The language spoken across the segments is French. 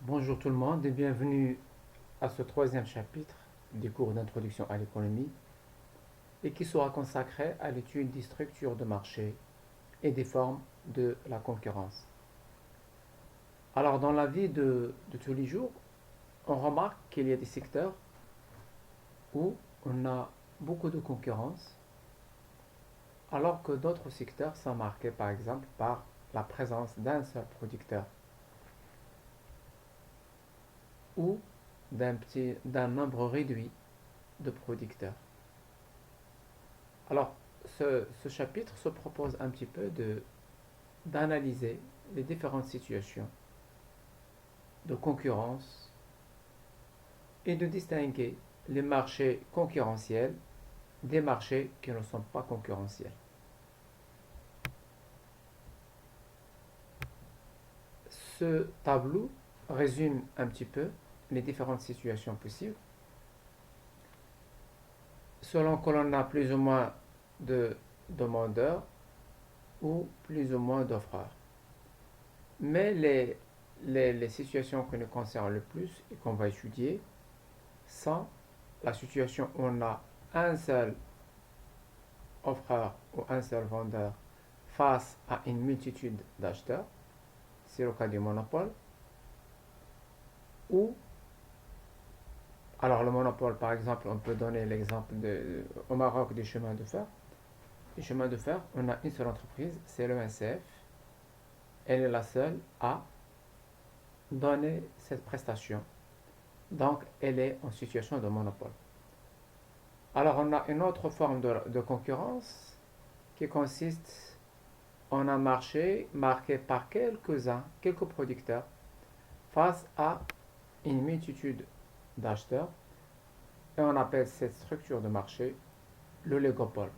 Bonjour tout le monde et bienvenue à ce troisième chapitre des cours d'introduction à l'économie et qui sera consacré à l'étude des structures de marché et des formes de la concurrence. Alors dans la vie de tous les jours, on remarque qu'il y a des secteurs où on a beaucoup de concurrence alors que d'autres secteurs sont marqués par exemple par la présence d'un seul producteur ou d'un nombre réduit de producteurs. Alors, ce chapitre se propose un petit peu d'analyser les différentes situations de concurrence et de distinguer les marchés concurrentiels des marchés qui ne sont pas concurrentiels. Ce tableau résume un petit peu les différentes situations possibles selon que l'on a plus ou moins de demandeurs ou plus ou moins d'offreurs. Mais les situations qui nous concernent le plus et qu'on va étudier sont la situation où on a un seul offreur ou un seul vendeur face à une multitude d'acheteurs, c'est le cas du monopole, ou alors le monopole par exemple, on peut donner l'exemple au Maroc des chemins de fer. Les chemins de fer, on a une seule entreprise, c'est le NCF, elle est la seule à donner cette prestation, donc elle est en situation de monopole. Alors on a une autre forme de concurrence qui consiste en un marché marqué par quelques-uns, quelques producteurs, face à une multitude d'acheteurs, et on appelle cette structure de marché l'oligopole.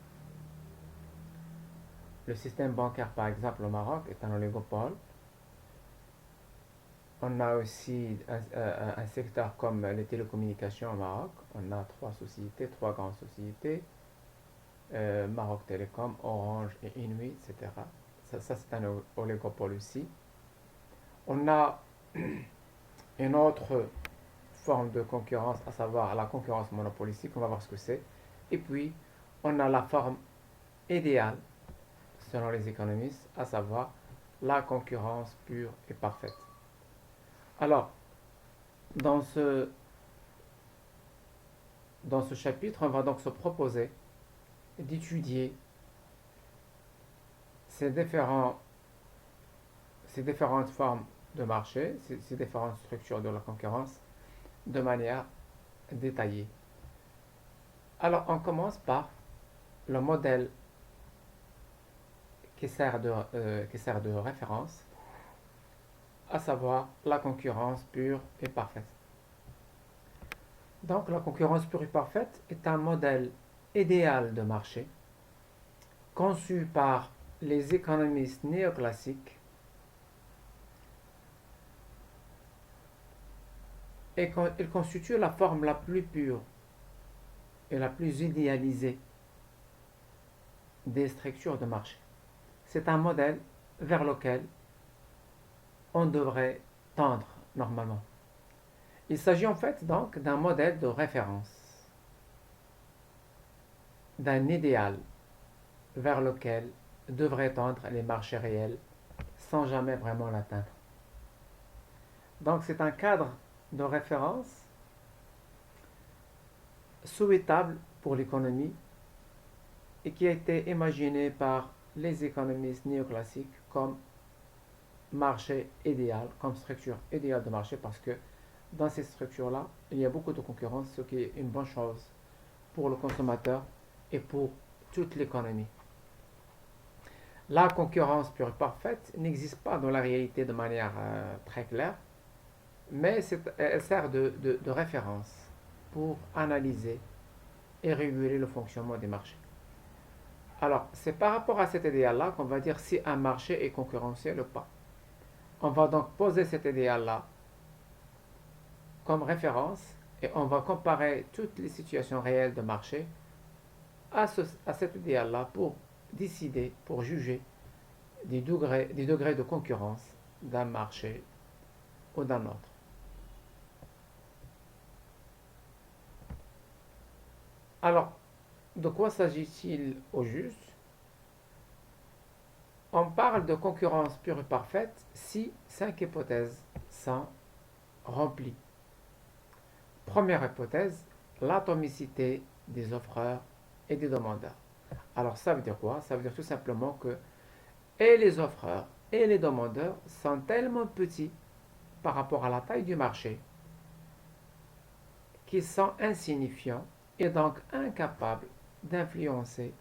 Le système bancaire, par exemple, au Maroc, est un oligopole. On a aussi un secteur comme les télécommunications au Maroc. On a trois sociétés, trois grandes sociétés, Maroc Télécom, Orange et Inuit, etc. Ça c'est un oligopole aussi. On a une autre forme de concurrence, à savoir la concurrence monopolistique, on va voir ce que c'est. Et puis, on a la forme idéale, selon les économistes, à savoir la concurrence pure et parfaite. Alors, dans ce, dans ce chapitre, on va donc se proposer d'étudier ces, différents, ces différentes formes de marché, ces différentes structures de la concurrence de manière détaillée. Alors, on commence par le modèle qui sert de référence, à savoir la concurrence pure et parfaite. Donc, la concurrence pure et parfaite est un modèle idéal de marché conçu par les économistes néoclassiques et il constitue la forme la plus pure et la plus idéalisée des structures de marché. C'est un modèle vers lequel on devrait tendre normalement. Il s'agit en fait donc d'un modèle de référence, d'un idéal vers lequel devraient tendre les marchés réels sans jamais vraiment l'atteindre. Donc c'est un cadre de référence souhaitable pour l'économie et qui a été imaginé par les économistes néoclassiques comme marché idéal, comme structure idéale de marché parce que dans ces structures-là, il y a beaucoup de concurrence, ce qui est une bonne chose pour le consommateur et pour toute l'économie. La concurrence pure et parfaite n'existe pas dans la réalité de manière très claire, mais elle sert de référence pour analyser et réguler le fonctionnement des marchés. Alors, c'est par rapport à cet idéal-là qu'on va dire si un marché est concurrentiel ou pas. On va donc poser cet idéal-là comme référence et on va comparer toutes les situations réelles de marché à cet idéal-là pour décider, pour juger des degrés de concurrence d'un marché ou d'un autre. Alors, de quoi s'agit-il au juste? On parle de concurrence pure et parfaite si 5 hypothèses sont remplies. Première hypothèse, l'atomicité des offreurs et des demandeurs. Alors ça veut dire quoi? Ça veut dire tout simplement que et les offreurs et les demandeurs sont tellement petits par rapport à la taille du marché qu'ils sont insignifiants et donc incapables d'influencer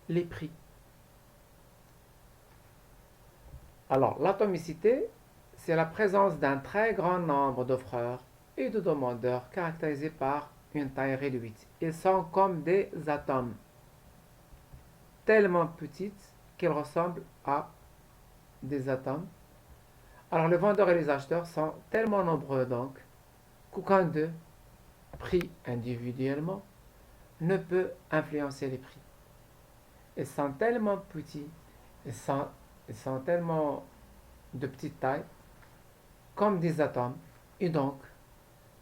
les prix. Alors l'atomicité, c'est la présence d'un très grand nombre d'offreurs et de demandeurs caractérisés par une taille réduite. Ils sont comme des atomes, tellement petites qu'ils ressemblent à des atomes. Alors les vendeurs et les acheteurs sont tellement nombreux donc qu'aucun d'eux, pris individuellement, ne peut influencer les prix. Ils sont tellement petits, ils sont, ils sont tellement de petite taille, comme des atomes, et donc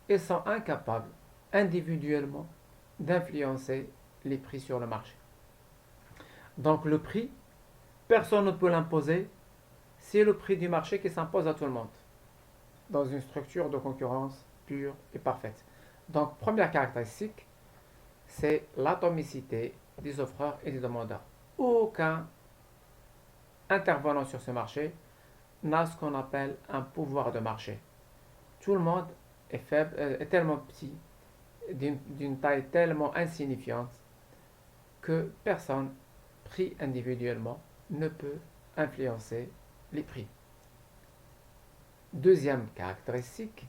ils sont incapables individuellement d'influencer les prix sur le marché. Donc le prix, personne ne peut l'imposer, c'est le prix du marché qui s'impose à tout le monde, dans une structure de concurrence pure et parfaite. Donc première caractéristique, c'est l'atomicité des offreurs et des demandeurs. Aucun intervenant sur ce marché n'a ce qu'on appelle un pouvoir de marché. Tout le monde est faible, est tellement petit, d'une taille tellement insignifiante que personne, pris individuellement, ne peut influencer les prix. Deuxième caractéristique,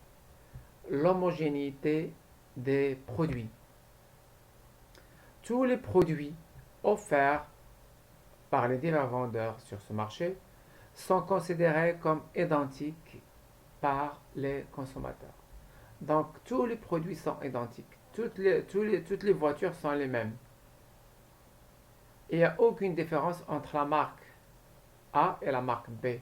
l'homogénéité des produits. Tous les produits offerts par les divers vendeurs sur ce marché sont considérés comme identiques par les consommateurs. Donc tous les produits sont identiques, toutes les voitures sont les mêmes. Il n'y a aucune différence entre la marque A et la marque B.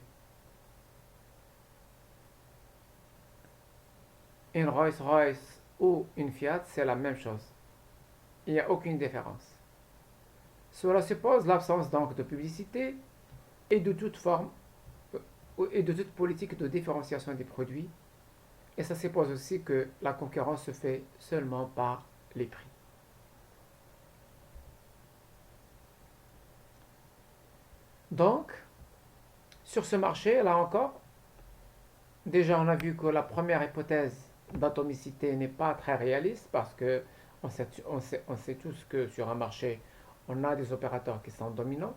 Une Rolls-Royce ou une Fiat, c'est la même chose. Il n'y a aucune différence. Cela suppose l'absence donc de publicité et de toute forme et de toute politique de différenciation des produits. Et ça suppose aussi que la concurrence se fait seulement par les prix. Donc, sur ce marché, là encore, déjà on a vu que la première hypothèse d'atomicité n'est pas très réaliste parce que on sait tous que sur un marché, on a des opérateurs qui sont dominants.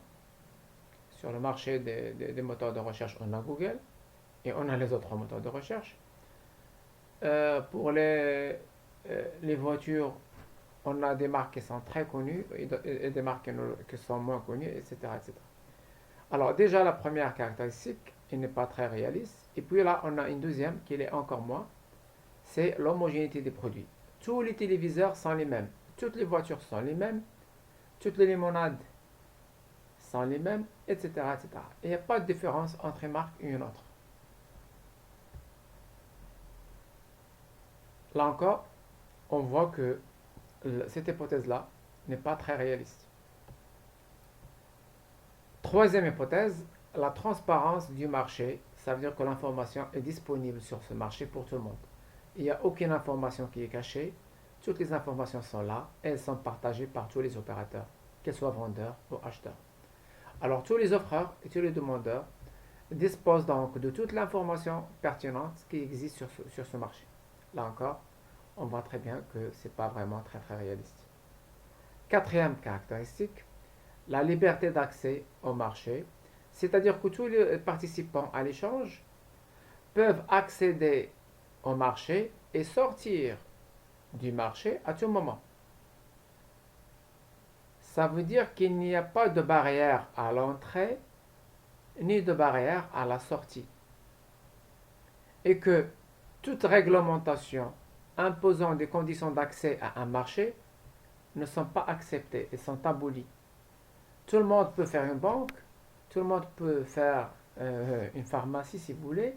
Sur le marché des moteurs de recherche, on a Google et on a les autres moteurs de recherche. Pour les voitures, on a des marques qui sont très connues et des marques qui sont moins connues, etc., etc. Alors déjà, la première caractéristique, il n'est pas très réaliste. Et puis là, on a une deuxième qui est encore moins, c'est l'homogénéité des produits. Tous les téléviseurs sont les mêmes, toutes les voitures sont les mêmes, toutes les limonades sont les mêmes, etc., etc. Et il n'y a pas de différence entre une marque et une autre. Là encore, on voit que cette hypothèse-là n'est pas très réaliste. Troisième hypothèse, la transparence du marché, ça veut dire que l'information est disponible sur ce marché pour tout le monde. Il n'y a aucune information qui est cachée, toutes les informations sont là, et elles sont partagées par tous les opérateurs, qu'ils soient vendeurs ou acheteurs. Alors tous les offreurs et tous les demandeurs disposent donc de toute l'information pertinente qui existe sur ce marché. Là encore, on voit très bien que ce n'est pas vraiment très très réaliste. Quatrième caractéristique, la liberté d'accès au marché, c'est-à-dire que tous les participants à l'échange peuvent accéder au marché et sortir du marché à tout moment. Ça veut dire qu'il n'y a pas de barrière à l'entrée ni de barrière à la sortie. Et que toute réglementation imposant des conditions d'accès à un marché ne sont pas acceptées et sont abolies. Tout le monde peut faire une banque, tout le monde peut faire une pharmacie si vous voulez,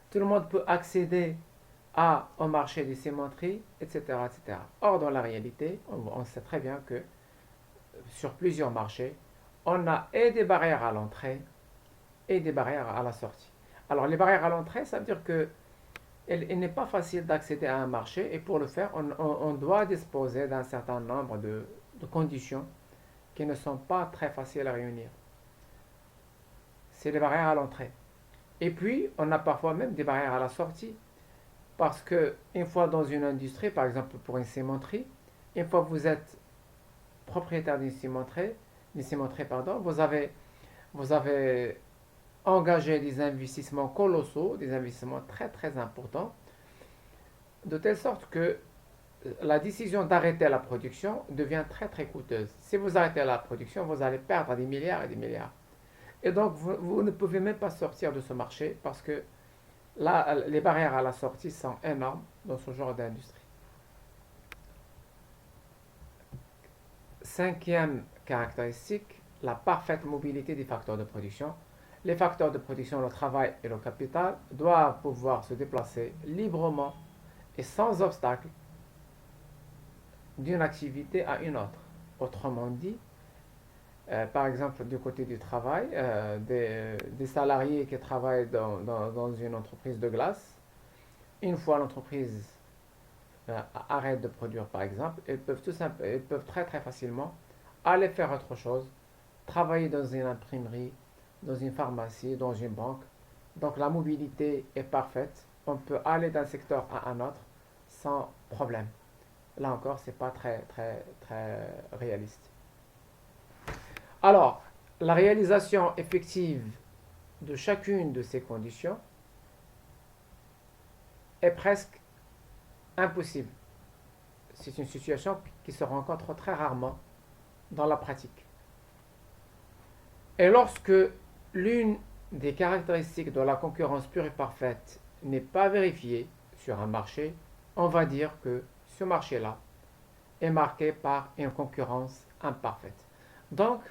tout le monde peut accéder A au marché des cimenteries, etc., etc. Or, dans la réalité, on sait très bien que sur plusieurs marchés, on a et des barrières à l'entrée et des barrières à la sortie. Alors, les barrières à l'entrée, ça veut dire que il n'est pas facile d'accéder à un marché et pour le faire, on doit disposer d'un certain nombre de conditions qui ne sont pas très faciles à réunir. C'est les barrières à l'entrée. Et puis, on a parfois même des barrières à la sortie. Parce que une fois dans une industrie, par exemple pour une cimenterie, une fois que vous êtes propriétaire d'une cimenterie, pardon, vous avez engagé des investissements colossaux, des investissements très très importants, de telle sorte que la décision d'arrêter la production devient très très coûteuse. Si vous arrêtez la production, vous allez perdre des milliards et des milliards. Et donc vous ne pouvez même pas sortir de ce marché parce que là, les barrières à la sortie sont énormes dans ce genre d'industrie. Cinquième caractéristique, la parfaite mobilité des facteurs de production. Les facteurs de production, le travail et le capital, doivent pouvoir se déplacer librement et sans obstacle d'une activité à une autre. Autrement dit, par exemple, du côté du travail, des salariés qui travaillent dans une entreprise de glace, une fois l'entreprise arrête de produire, par exemple, ils peuvent très très facilement aller faire autre chose, travailler dans une imprimerie, dans une pharmacie, dans une banque. Donc la mobilité est parfaite. On peut aller d'un secteur à un autre sans problème. Là encore, c'est pas très très très réaliste. Alors, la réalisation effective de chacune de ces conditions est presque impossible. C'est une situation qui se rencontre très rarement dans la pratique. Et lorsque l'une des caractéristiques de la concurrence pure et parfaite n'est pas vérifiée sur un marché, on va dire que ce marché-là est marqué par une concurrence imparfaite. Donc,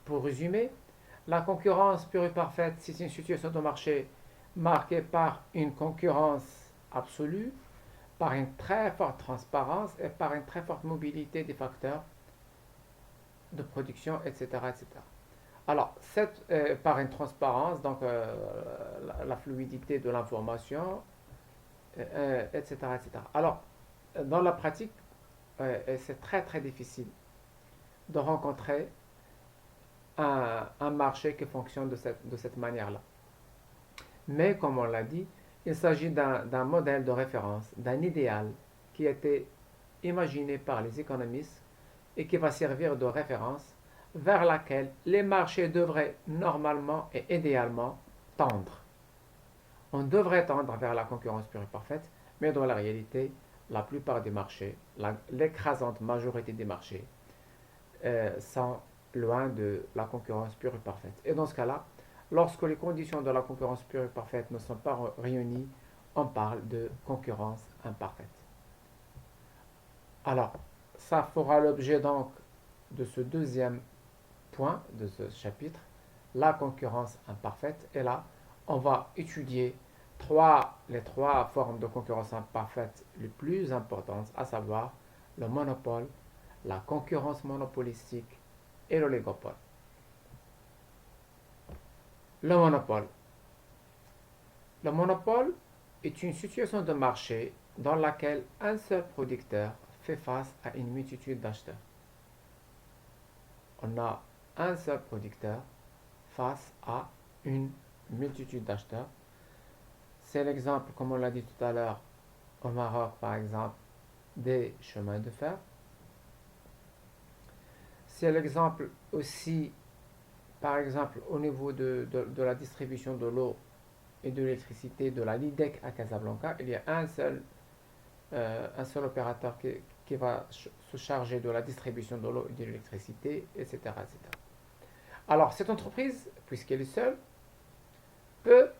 pour résumer, la concurrence pure et parfaite, c'est une situation de marché marquée par une concurrence absolue, par une très forte transparence et par une très forte mobilité des facteurs de production, etc. etc. Alors, par une transparence, donc la fluidité de l'information, etc., etc. Alors, dans la pratique, c'est très très difficile de rencontrer un marché qui fonctionne de cette manière-là. Mais comme on l'a dit, il s'agit d'un modèle de référence, d'un idéal qui a été imaginé par les économistes et qui va servir de référence vers laquelle les marchés devraient normalement et idéalement tendre. On devrait tendre vers la concurrence pure et parfaite, mais dans la réalité, la plupart des marchés, l'écrasante majorité des marchés, sont loin de la concurrence pure et parfaite. Et dans ce cas-là, lorsque les conditions de la concurrence pure et parfaite ne sont pas réunies, on parle de concurrence imparfaite. Alors, ça fera l'objet donc de ce deuxième point de ce chapitre, la concurrence imparfaite. Et là, on va étudier les trois formes de concurrence imparfaite les plus importantes, à savoir le monopole, la concurrence monopolistique et l'oligopole. Le monopole. Le monopole est une situation de marché dans laquelle un seul producteur fait face à une multitude d'acheteurs. On a un seul producteur face à une multitude d'acheteurs. C'est l'exemple, comme on l'a dit tout à l'heure, au Maroc par exemple, des chemins de fer. C'est l'exemple aussi, par exemple, au niveau de la distribution de l'eau et de l'électricité de la LIDEC à Casablanca. Il y a un seul opérateur qui va se charger de la distribution de l'eau et de l'électricité, etc., etc. Alors, cette entreprise, puisqu'elle est seule, peut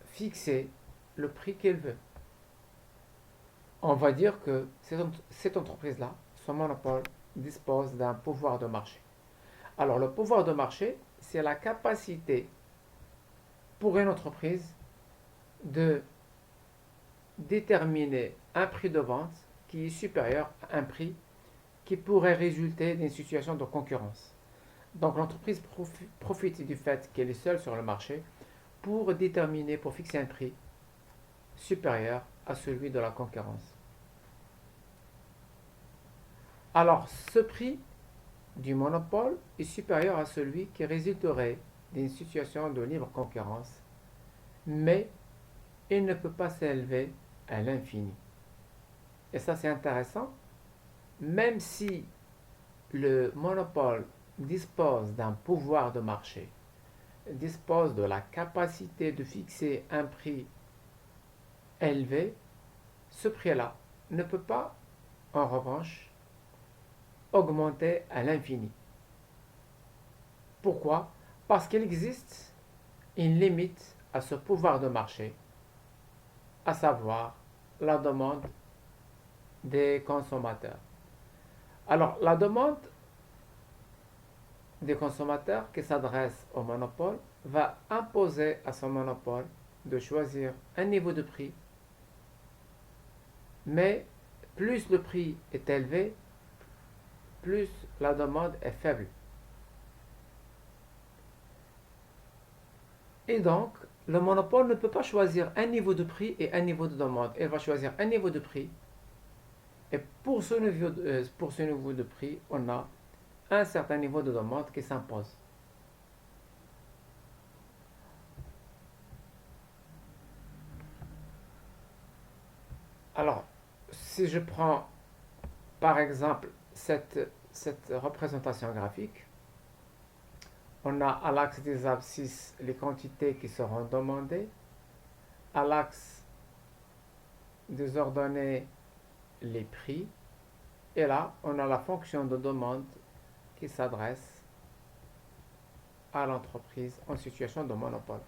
fixer le prix qu'elle veut. On va dire que cette entreprise-là, son monopole, dispose d'un pouvoir de marché. Alors, le pouvoir de marché, c'est la capacité pour une entreprise de déterminer un prix de vente qui est supérieur à un prix qui pourrait résulter d'une situation de concurrence. Donc l'entreprise profite du fait qu'elle est seule sur le marché pour déterminer, pour fixer un prix supérieur à celui de la concurrence. Alors ce prix du monopole est supérieur à celui qui résulterait d'une situation de libre concurrence, mais il ne peut pas s'élever à l'infini. Et ça c'est intéressant, même si le monopole dispose d'un pouvoir de marché, dispose de la capacité de fixer un prix élevé, ce prix-là ne peut pas, en revanche, augmenter à l'infini. Pourquoi? Parce qu'il existe une limite à ce pouvoir de marché, à savoir la demande des consommateurs. Alors, la demande des consommateurs qui s'adressent au monopole va imposer à son monopole de choisir un niveau de prix, mais plus le prix est élevé, plus la demande est faible. Et donc, le monopole ne peut pas choisir un niveau de prix et un niveau de demande. Il va choisir un niveau de prix. Et pour ce niveau de prix, on a un certain niveau de demande qui s'impose. Alors, si je prends par exemple cette représentation graphique, on a à l'axe des abscisses les quantités qui seront demandées, à l'axe des ordonnées les prix, et là on a la fonction de demande qui s'adresse à l'entreprise en situation de monopole.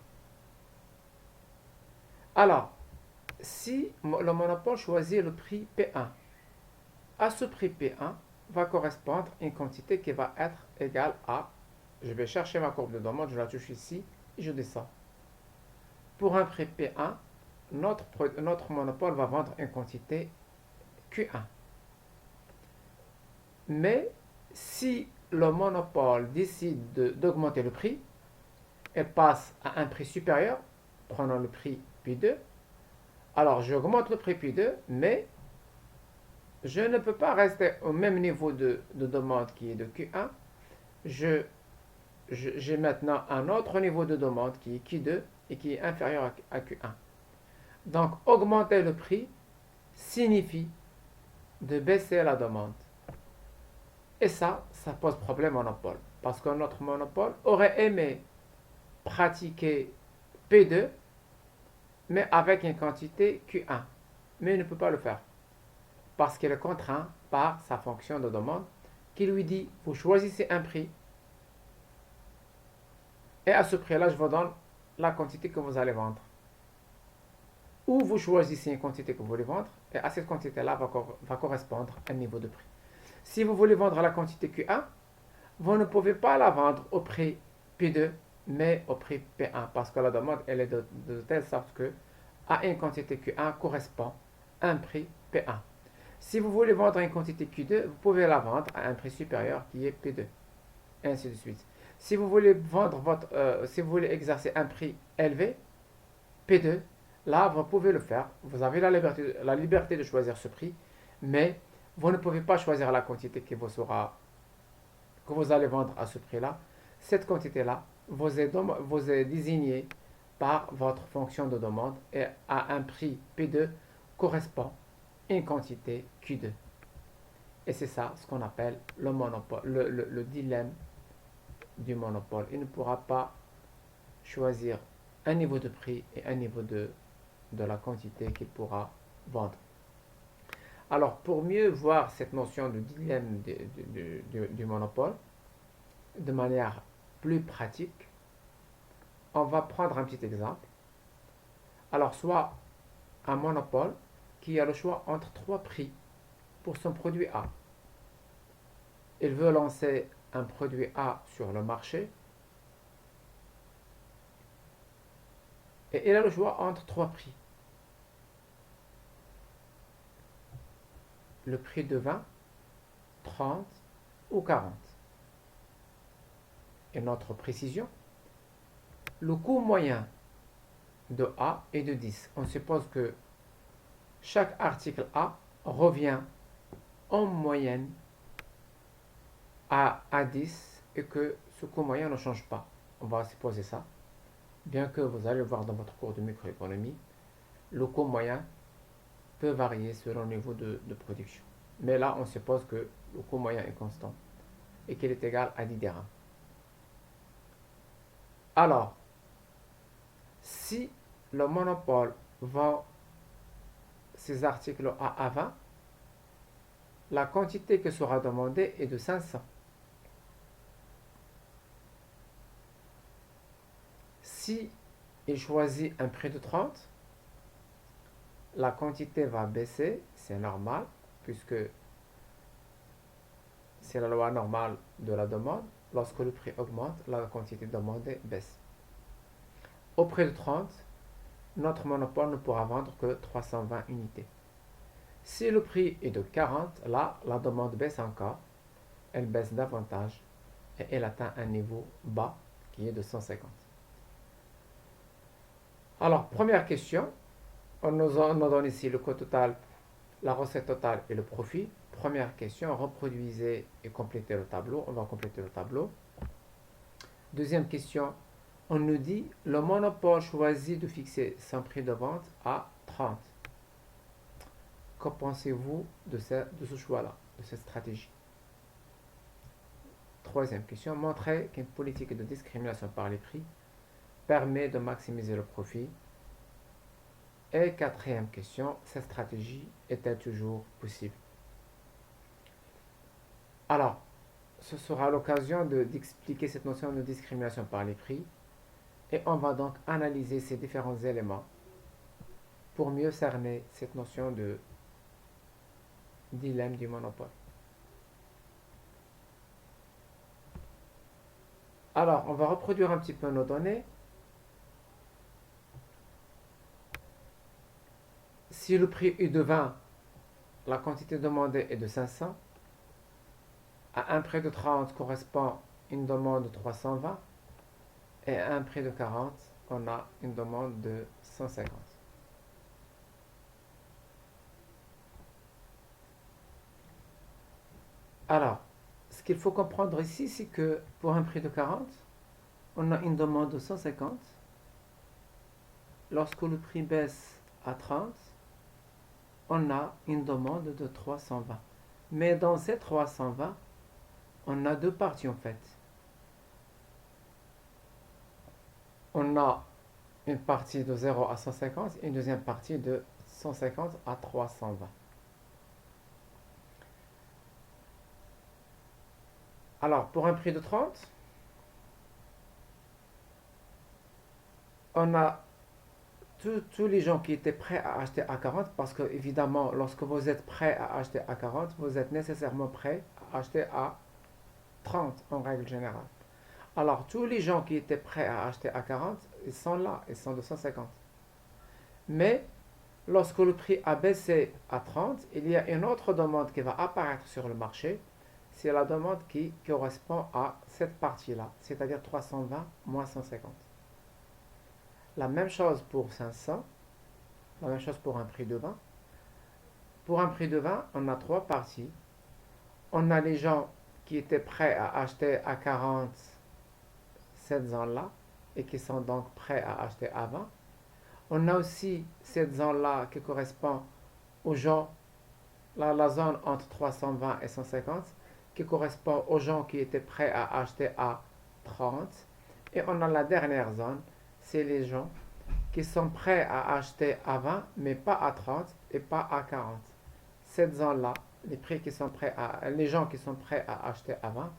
Alors, si le monopole choisit le prix P1, à ce prix P1 va correspondre une quantité qui va être égale à, je vais chercher ma courbe de demande, je la touche ici et je descends. Pour un prix P1, notre monopole va vendre une quantité Q1. Mais si le monopole décide d'augmenter le prix et passe à un prix supérieur, prenons le prix P2, alors j'augmente le prix P2, mais je ne peux pas rester au même niveau de demande qui est de Q1. J'ai maintenant un autre niveau de demande qui est Q2 et qui est inférieur à Q1. Donc augmenter le prix signifie de baisser la demande. Et ça pose problème au monopole. Parce que notre monopole aurait aimé pratiquer P2, mais avec une quantité Q1. Mais il ne peut pas le faire. Parce qu'il est contraint par sa fonction de demande qui lui dit, vous choisissez un prix. Et à ce prix-là, je vous donne la quantité que vous allez vendre. Ou vous choisissez une quantité que vous voulez vendre, et à cette quantité-là va correspondre un niveau de prix. Si vous voulez vendre la quantité Q1, vous ne pouvez pas la vendre au prix P2, mais au prix P1, parce que la demande elle est de telle sorte que à une quantité Q1 correspond un prix P1. Si vous voulez vendre une quantité Q2, vous pouvez la vendre à un prix supérieur qui est P2, et ainsi de suite. Si vous voulez si vous voulez exercer un prix élevé, P2, là vous pouvez le faire. Vous avez la liberté de choisir ce prix, mais vous ne pouvez pas choisir la quantité que vous allez vendre à ce prix-là. Cette quantité-là vous est désignée par votre fonction de demande et à un prix P2 correspond une quantité Q2. Et c'est ça ce qu'on appelle le monopole, le dilemme du monopole. Il ne pourra pas choisir un niveau de prix et un niveau de la quantité qu'il pourra vendre. Alors, pour mieux voir cette notion de dilemme du monopole de manière plus pratique, on va prendre un petit exemple. Alors, soit un monopole qui a le choix entre trois prix pour son produit A. Il veut lancer un produit A sur le marché et il a le choix entre trois prix. le prix de 20, 30 ou 40. Et notre précision, le coût moyen de A est de 10. On suppose que chaque article A revient en moyenne à 10 et que ce coût moyen ne change pas. On va supposer ça. Bien que vous allez le voir dans votre cours de microéconomie, le coût moyen peut varier selon le niveau de production. Mais là, on suppose que le coût moyen est constant et qu'il est égal à 10 dirhams. Alors, si le monopole vend ces articles à 20, la quantité que sera demandée est de 500. Si il choisit un prix de 30, la quantité va baisser, c'est normal, puisque c'est la loi normale de la demande. Lorsque le prix augmente, la quantité demandée baisse. Au prix de 30, notre monopole ne pourra vendre que 320 unités. Si le prix est de 40, là, la demande baisse encore, elle baisse davantage et elle atteint un niveau bas qui est de 150. Alors, première question, on nous donne ici le coût total, la recette totale et le profit. Première question, reproduisez et complétez le tableau. On va compléter le tableau. Deuxième question, on nous dit le monopole choisit de fixer son prix de vente à 30. Que pensez-vous de ce choix-là, de cette stratégie? Troisième question, montrez qu'une politique de discrimination par les prix permet de maximiser le profit. Et quatrième question, cette stratégie est-elle toujours possible? Alors, ce sera l'occasion d'expliquer cette notion de discrimination par les prix et on va donc analyser ces différents éléments pour mieux cerner cette notion de dilemme du monopole. Alors, on va reproduire un petit peu nos données. Si le prix est de 20, la quantité demandée est de 500. À un prix de 30 correspond une demande de 320. Et à un prix de 40, on a une demande de 150. Alors, ce qu'il faut comprendre ici, c'est que pour un prix de 40, on a une demande de 150. Lorsque le prix baisse à 30, on a une demande de 320. Mais dans ces 320, on a deux parties en fait. On a une partie de 0 à 150 et une deuxième partie de 150 à 320. Alors, pour un prix de 30, on a tous les gens qui étaient prêts à acheter à 40, parce que évidemment, lorsque vous êtes prêt à acheter à 40, vous êtes nécessairement prêt à acheter à 30 en règle générale. Alors, tous les gens qui étaient prêts à acheter à 40, ils sont là, ils sont de 150. Mais, lorsque le prix a baissé à 30, il y a une autre demande qui va apparaître sur le marché. C'est la demande qui correspond à cette partie-là, c'est-à-dire 320 moins 150. La même chose pour 500, la même chose pour un prix de 20. Pour un prix de 20, on a trois parties. On a les gens qui étaient prêts à acheter à 40 cette zone-là et qui sont donc prêts à acheter à 20. On a aussi cette zone-là qui correspond aux gens, la zone entre 320 et 150, qui correspond aux gens qui étaient prêts à acheter à 30. Et on a la dernière zone, c'est les gens qui sont prêts à acheter à 20, mais pas à 30 et pas à 40. Cette zone-là, les gens qui sont prêts à acheter à 20,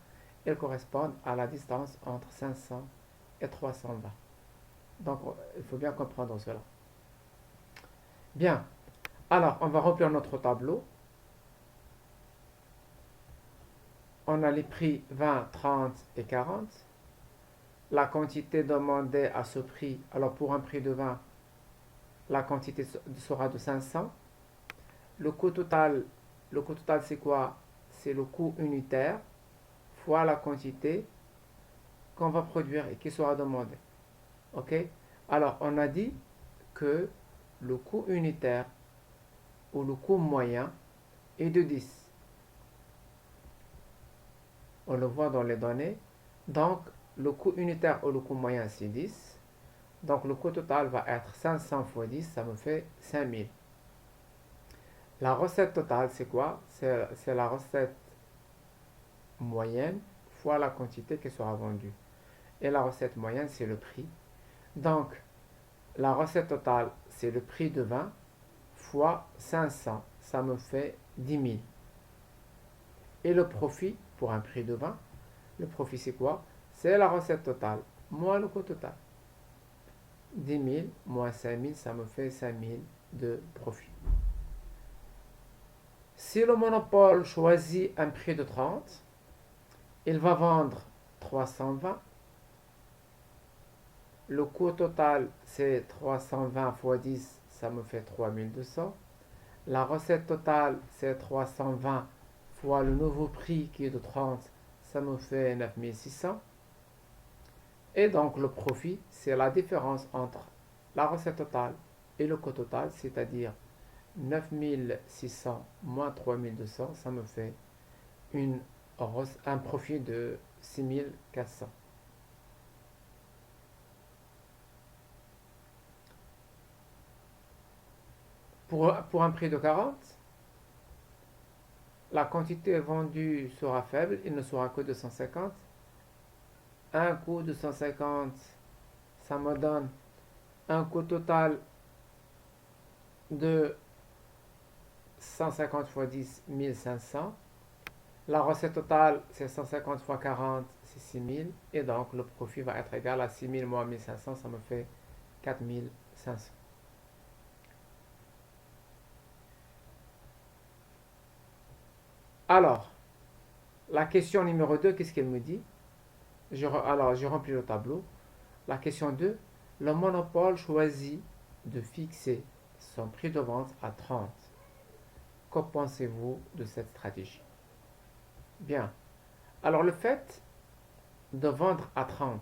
ils correspondent à la distance entre 500 et 320. Donc, il faut bien comprendre cela. Bien. Alors, on va remplir notre tableau. On a les prix 20, 30 et 40. La quantité demandée à ce prix, alors pour un prix de 20, la quantité sera de 500. Le coût total le coût total c'est quoi? C'est le coût unitaire fois la quantité qu'on va produire et qui sera demandé. Ok? Alors, on a dit que le coût unitaire ou le coût moyen est de 10. On le voit dans les données. Donc, le coût unitaire ou le coût moyen, c'est 10. Donc, le coût total va être 500 fois 10, ça me fait 5000. La recette totale, c'est quoi? C'est la recette moyenne fois la quantité qui sera vendue. Et la recette moyenne, c'est le prix. Donc, la recette totale, c'est le prix de 20 fois 500. Ça me fait 10 000. Et le profit, pour un prix de 20, le profit, c'est quoi? C'est la recette totale moins le coût total. 10 000 moins 5 000, ça me fait 5 000 de profit. Si le monopole choisit un prix de 30, il va vendre 320. Le coût total, c'est 320 fois 10, ça me fait 3200. La recette totale, c'est 320 fois le nouveau prix qui est de 30, ça me fait 9600. Et donc le profit, c'est la différence entre la recette totale et le coût total, c'est-à-dire 9600 moins 3200, ça me fait un profit de 6400. Pour un prix de 40, la quantité vendue sera faible, il ne sera que de 150. Un coût de 150, ça me donne un coût total de 150 fois 10, 1500. La recette totale, c'est 150 fois 40, c'est 6000. Et donc, le profit va être égal à 6000 moins 1500, ça me fait 4500. Alors, la question numéro 2, qu'est-ce qu'elle me dit? Alors, je remplis le tableau. La question 2, le monopole choisit de fixer son prix de vente à 30. Que pensez-vous de cette stratégie? Bien. Alors, le fait de vendre à 30,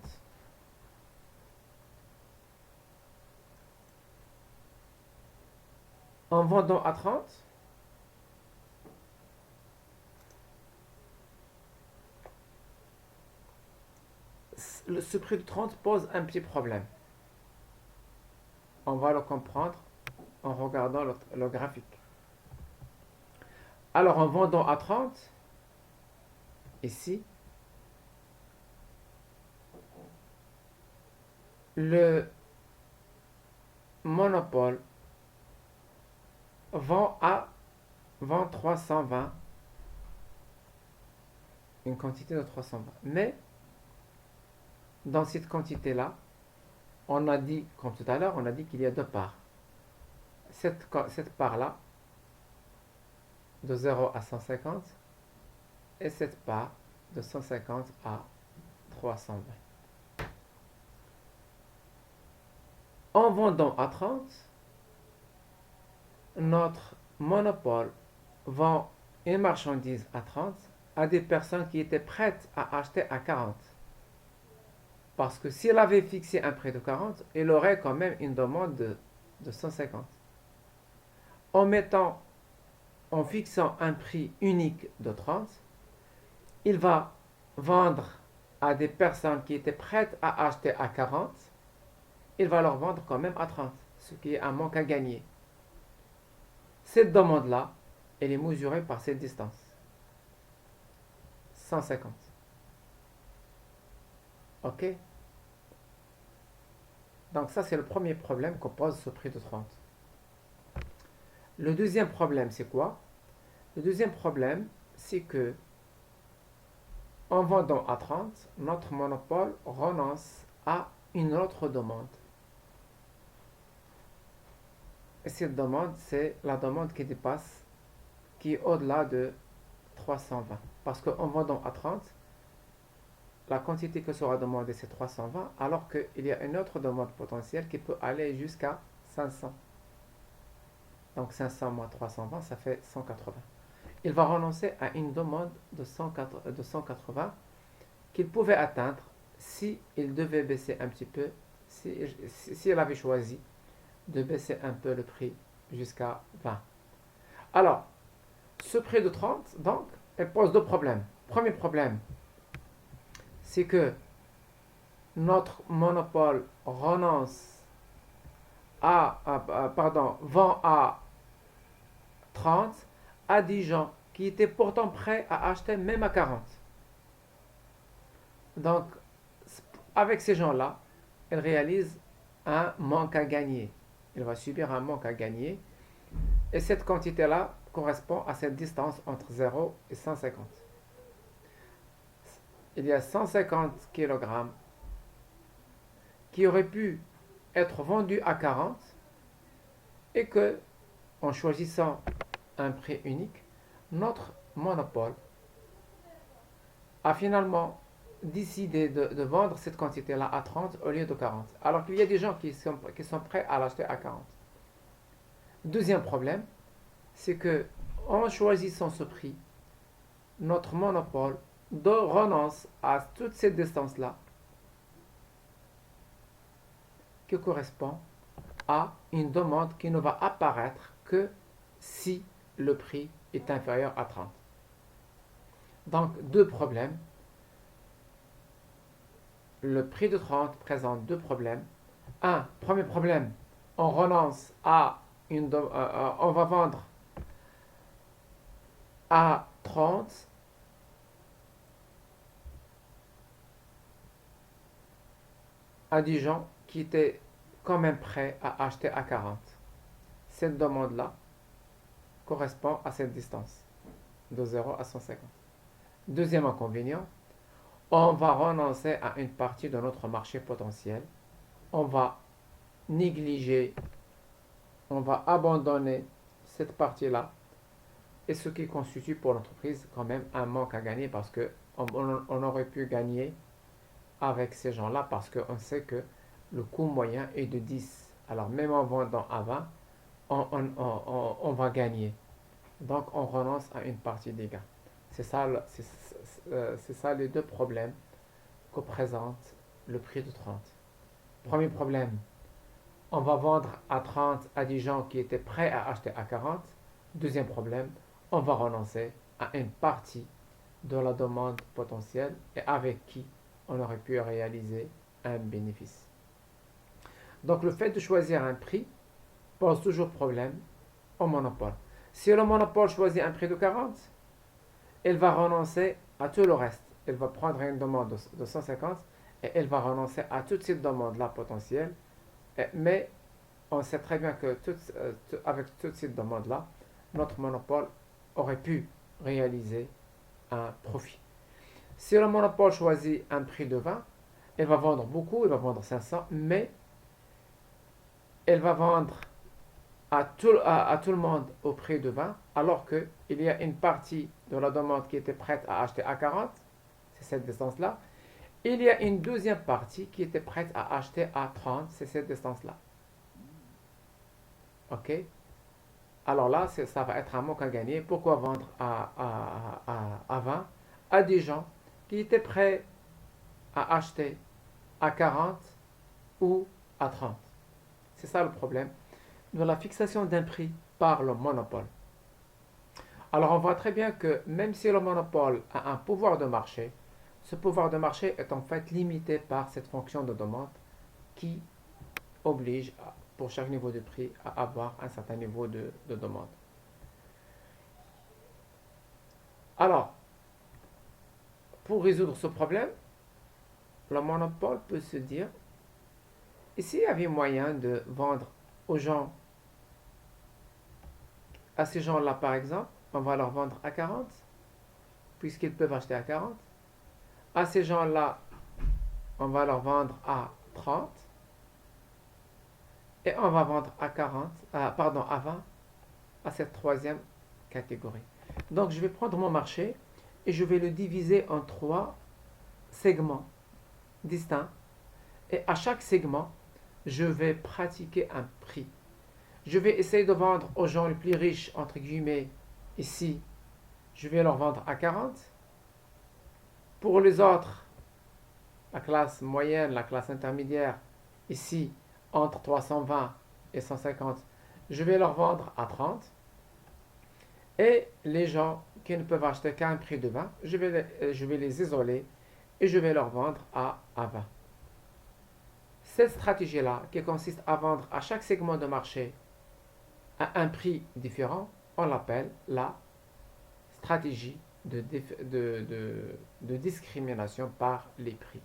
en vendant à 30, ce prix de 30 pose un petit problème. On va le comprendre en regardant le graphique. Alors, en vendant à 30, ici, le monopole vend 320, une quantité de 320. Mais, dans cette quantité-là, on a dit, comme tout à l'heure, on a dit qu'il y a deux parts. Cette part-là, de 0 à 150, et cette part de 150 à 320. En vendant à 30, notre monopole vend une marchandise à 30 à des personnes qui étaient prêtes à acheter à 40. Parce que s'il avait fixé un prix de 40, il aurait quand même une demande de 150. En fixant un prix unique de 30, il va vendre à des personnes qui étaient prêtes à acheter à 40, il va leur vendre quand même à 30, ce qui est un manque à gagner. Cette demande-là, elle est mesurée par cette distance. 150. Ok? Donc ça, c'est le premier problème qu'on pose ce prix de 30. Le deuxième problème, c'est quoi? Le deuxième problème, c'est que en vendant à 30, notre monopole renonce à une autre demande. Et cette demande, c'est la demande qui dépasse, qui est au-delà de 320. Parce qu'en vendant à 30, la quantité que sera demandée, c'est 320, alors qu'il y a une autre demande potentielle qui peut aller jusqu'à 500. Donc 500 moins 320, ça fait 180. il va renoncer à une demande de 180 qu'il pouvait atteindre si il devait baisser un petit peu, si il avait choisi de baisser un peu le prix jusqu'à 20. Alors, ce prix de 30, donc, elle pose deux problèmes. Premier problème, c'est que notre monopole renonce vend à 30 à des gens qui étaient pourtant prêts à acheter même à 40. Donc, avec ces gens-là, elle réalise un manque à gagner. Elle va subir un manque à gagner. Et cette quantité-là correspond à cette distance entre 0 et 150. Il y a 150 kg qui auraient pu être vendus à 40 et que, en choisissant un prix unique, notre monopole a finalement décidé de vendre cette quantité-là à 30 au lieu de 40. Alors qu'il y a des gens qui sont prêts à l'acheter à 40. Deuxième problème, c'est que en choisissant ce prix, notre monopole renonce à toute cette distance-là qui correspond à une demande qui ne va apparaître que si le prix est inférieur à 30. Donc, deux problèmes. Le prix de 30 présente deux problèmes. Premier problème, on renonce à on va vendre à 30 à des gens qui étaient quand même prêts à acheter à 40. Cette demande-là correspond à cette distance de 0 à 150. Deuxième inconvénient, on va renoncer à une partie de notre marché potentiel. On va négliger, on va abandonner cette partie-là, et ce qui constitue pour l'entreprise quand même un manque à gagner parce qu'on aurait pu gagner avec ces gens-là parce qu'on sait que le coût moyen est de 10. Alors même en vendant à 20, on va gagner. Donc on renonce à une partie des gains. C'est ça les deux problèmes que présente le prix de 30. Premier problème, on va vendre à 30 à des gens qui étaient prêts à acheter à 40. Deuxième problème, on va renoncer à une partie de la demande potentielle et avec qui on aurait pu réaliser un bénéfice. Donc le fait de choisir un prix pose toujours problème au monopole. Si le monopole choisit un prix de 40, elle va renoncer à tout le reste. Elle va prendre une demande de 150 et elle va renoncer à toute cette demande-là potentielle. Mais on sait très bien que avec toute cette demande-là, notre monopole aurait pu réaliser un profit. Si le monopole choisit un prix de 20, elle va vendre beaucoup, elle va vendre 500, mais elle va vendre à tout le monde au prix de 20, alors qu'il y a une partie de la demande qui était prête à acheter à 40, c'est cette distance-là. Il y a une deuxième partie qui était prête à acheter à 30, c'est cette distance-là. Ok? Alors là, ça va être un manque à gagner. Pourquoi vendre à 20 à des gens qui étaient prêts à acheter à 40 ou à 30? C'est ça le problème de la fixation d'un prix par le monopole. Alors on voit très bien que même si le monopole a un pouvoir de marché, ce pouvoir de marché est en fait limité par cette fonction de demande qui oblige pour chaque niveau de prix à avoir un certain niveau de demande. Alors, pour résoudre ce problème, le monopole peut se dire, et s'il y avait moyen de vendre aux gens, à ces gens-là par exemple, on va leur vendre à 40, puisqu'ils peuvent acheter à 40. À ces gens-là, on va leur vendre à 30. Et on va vendre à 40, à 20, à cette troisième catégorie. Donc je vais prendre mon marché et je vais le diviser en 3 segments distincts. Et à chaque segment, je vais pratiquer un prix. Je vais essayer de vendre aux gens les plus riches, entre guillemets, ici, je vais leur vendre à 40. Pour les autres, la classe moyenne, la classe intermédiaire, ici, entre 320 et 150, je vais leur vendre à 30. Et les gens qui ne peuvent acheter qu'à un prix de 20, je vais les isoler et je vais leur vendre à 20. Cette stratégie-là, qui consiste à vendre à chaque segment de marché à un prix différent, on l'appelle la stratégie de discrimination par les prix.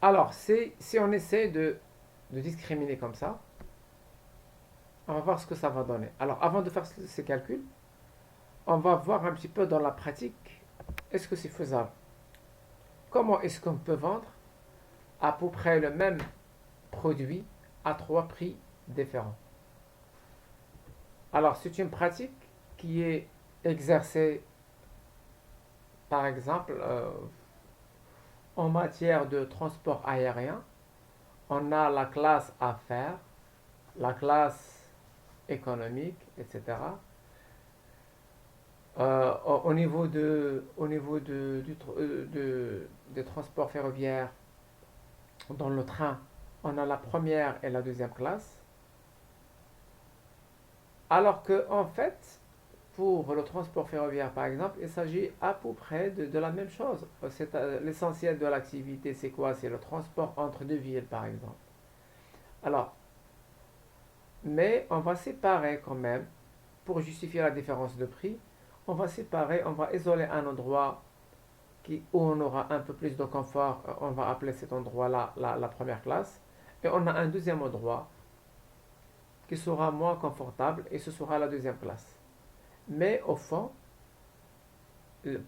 Alors, si on essaie de discriminer comme ça, on va voir ce que ça va donner. Alors, avant de faire ces calculs, on va voir un petit peu dans la pratique, est-ce que c'est faisable? Comment est-ce qu'on peut vendre à peu près le même produit à trois prix différents? Alors, c'est une pratique qui est exercée, par exemple, en matière de transport aérien. On a la classe affaires, la classe économique, etc. Des transports ferroviaires, dans le train, on a la première et la deuxième classe. Alors que, en fait, pour le transport ferroviaire, par exemple, il s'agit à peu près de la même chose. L'essentiel de l'activité, c'est quoi? C'est le transport entre deux villes, par exemple. Alors, mais on va séparer quand même, pour justifier la différence de prix, on va séparer, on va isoler un endroit où on aura un peu plus de confort, on va appeler cet endroit-là la première classe, et on a un deuxième endroit qui sera moins confortable, et ce sera la deuxième classe. Mais au fond,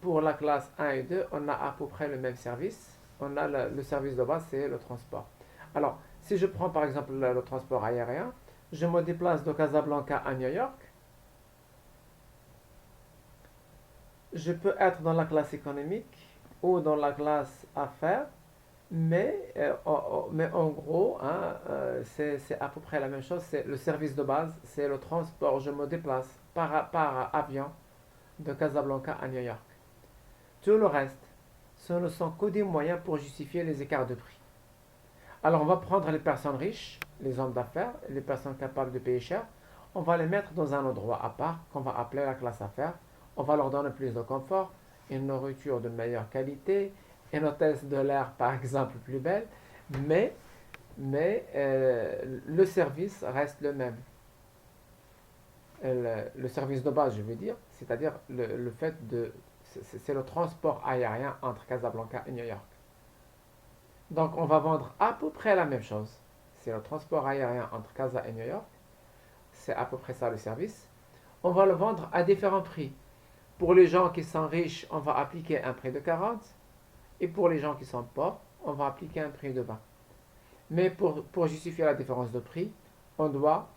pour la classe 1 et 2, on a à peu près le même service. On a le service de base, c'est le transport. Alors, si je prends par exemple le transport aérien, je me déplace de Casablanca à New York. Je peux être dans la classe économique ou dans la classe affaires, mais en gros, hein, c'est à peu près la même chose. C'est le service de base, c'est le transport. Je me déplace par avion de Casablanca à New York. Tout le reste, ce ne sont que des moyens pour justifier les écarts de prix. Alors on va prendre les personnes riches, les hommes d'affaires, les personnes capables de payer cher, on va les mettre dans un endroit à part qu'on va appeler la classe affaires. On va leur donner plus de confort, une nourriture de meilleure qualité, une hôtesse de l'air par exemple plus belle, mais, le service reste le même. Le service de base, je veux dire, c'est-à-dire le fait de... C'est le transport aérien entre Casablanca et New York. Donc on va vendre à peu près la même chose. C'est le transport aérien entre Casa et New York. C'est à peu près ça le service. On va le vendre à différents prix. Pour les gens qui sont riches, on va appliquer un prix de 40. Et pour les gens qui sont pauvres, on va appliquer un prix de 20. Mais pour justifier la différence de prix, on doit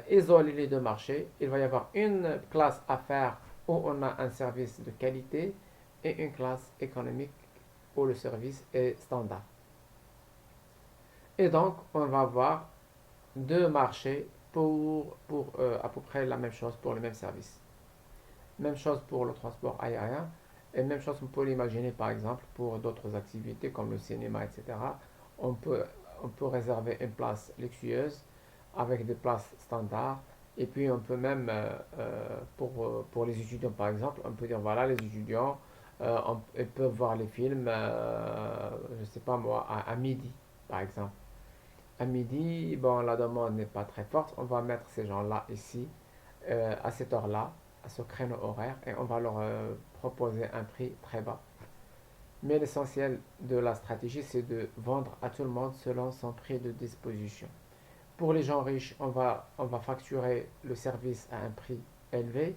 isoler les deux marchés. Il va y avoir une classe affaires où on a un service de qualité et une classe économique où le service est standard. Et donc, on va avoir deux marchés pour à peu près la même chose pour le même service. Même chose pour le transport aérien et même chose, on peut l'imaginer par exemple pour d'autres activités comme le cinéma, etc. On peut, on peut réserver une place luxueuse avec des places standards. Et puis on peut même, pour les étudiants par exemple, on peut dire voilà, les étudiants, ils peuvent voir les films, je ne sais pas moi, à midi par exemple. À midi, bon, la demande n'est pas très forte, on va mettre ces gens-là ici, à cette heure-là, à ce créneau horaire, et on va leur proposer un prix très bas. Mais l'essentiel de la stratégie, c'est de vendre à tout le monde selon son prix de disposition. Pour les gens riches, on va facturer le service à un prix élevé.